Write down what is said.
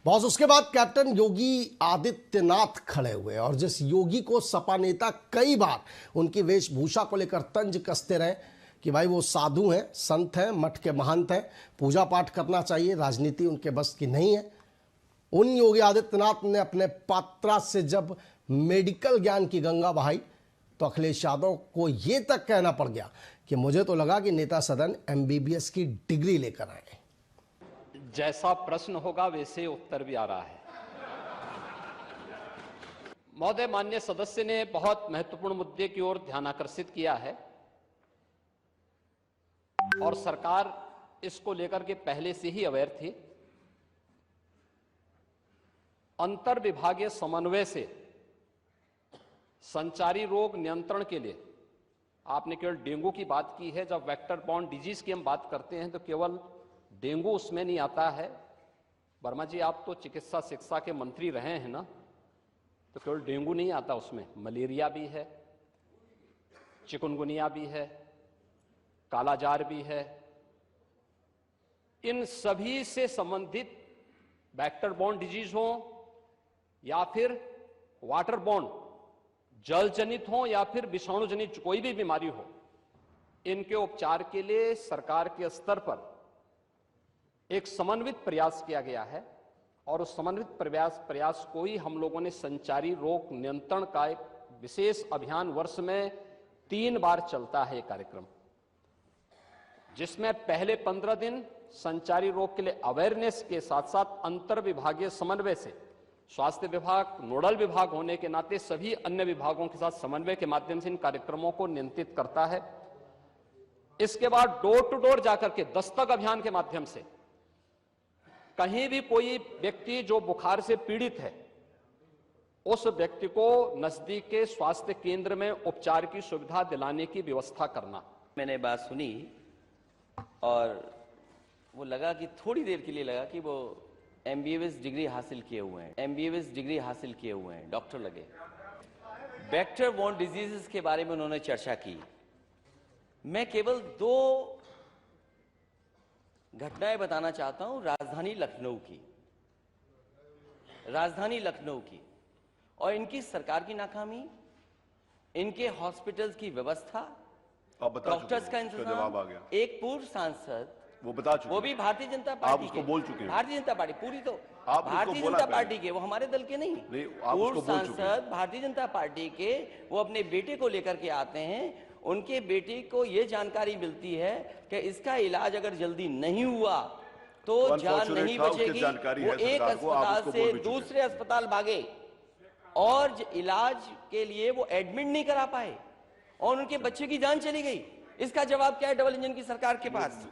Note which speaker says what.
Speaker 1: Boss उसके बाद captain Yogi Adityanath खड़े हुए और जिस योगी को सपा नेता कई बार उनकी वेशभूषा को लेकर तंज कसते रहे कि भाई वो साधु हैं, संत हैं, मठ के महंत हैं, पूजा पाठ करना चाहिए, राजनीति उनके बस की नहीं है। उन योगी आदित्यनाथ ने अपने पात्रा से जब मेडिकल ज्ञान की गंगा बहाई तो अखिलेश यादव को ये तक कहना पड़ गया कि मुझे तो लगा कि नेता सदन MBBS की डिग्री लेकर आए।
Speaker 2: जैसा प्रश्न होगा वैसे उत्तर भी आ रहा है। महोदय, माननीय सदस्य ने बहुत महत्वपूर्ण मुद्दे की ओर ध्यान आकर्षित किया है और सरकार इसको लेकर के पहले से ही अवेयर थी। अंतर विभागीय समन्वय से संचारी रोग नियंत्रण के लिए आपने केवल डेंगू की बात की है। जब वेक्टर बॉर्न डिजीज की हम बात करते हैं तो केवल डेंगू उसमें नहीं आता है। वर्मा जी, आप तो चिकित्सा शिक्षा के मंत्री रहे हैं ना, तो केवल डेंगू नहीं आता उसमें, मलेरिया भी है, चिकुनगुनिया भी है, कालाजार भी है। इन सभी से संबंधित वेक्टर बॉर्न डिजीज हो या फिर वाटर बॉर्न जल जनित हो या फिर विषाणु जनित कोई भी बीमारी हो, इनके उपचार के लिए सरकार के स्तर पर एक समन्वित प्रयास किया गया है और उस समन्वित प्रयास को ही हम लोगों ने संचारी रोग नियंत्रण का एक विशेष अभियान वर्ष में 3 बार चलता है कार्यक्रम, जिसमें पहले 15 दिन संचारी रोग के लिए अवेयरनेस के साथ साथ अंतर विभागीय समन्वय से स्वास्थ्य विभाग नोडल विभाग होने के नाते सभी अन्य विभागों के साथ समन्वय के माध्यम से इन कार्यक्रमों को नियंत्रित करता है। इसके बाद डोर टू डोर जाकर के दस्तक अभियान के माध्यम से कहीं भी कोई व्यक्ति जो बुखार से पीड़ित है, उस व्यक्ति को नजदीक के स्वास्थ्य केंद्र में उपचार की सुविधा दिलाने की व्यवस्था करना।
Speaker 3: मैंने बात सुनी और वो लगा कि थोड़ी देर के लिए लगा कि वो MBBS डिग्री हासिल किए हुए हैं, MBBS डिग्री हासिल किए हुए हैं, डॉक्टर लगे। वेक्टर बॉर्न डिजीजेस के बारे में उन्होंने चर्चा की। मैं केवल 2 घटनाएं बताना चाहता हूं राजधानी लखनऊ की और इनकी सरकार की नाकामी, इनके हॉस्पिटल्स की व्यवस्था, डॉक्टर्स का इंतजाम। एक पूर्व सांसद,
Speaker 4: वो बता चुके,
Speaker 3: वो भी भारतीय जनता पार्टी
Speaker 4: आप उसको बोल चुके हैं।
Speaker 3: भारतीय जनता पार्टी पूरी तो भारतीय जनता पार्टी के, वो हमारे दल के नहीं पूर्व सांसद भारतीय जनता पार्टी के, वो अपने बेटे को लेकर के आते हैं। उनके बेटे को ये जानकारी मिलती है कि इसका इलाज अगर जल्दी नहीं हुआ तो जान नहीं बचेगी। वो एक अस्पताल से दूसरे अस्पताल भागे और इलाज के लिए वो एडमिट नहीं करा पाए और उनके बच्चे की जान चली गई। इसका जवाब क्या है डबल इंजन की सरकार के पास?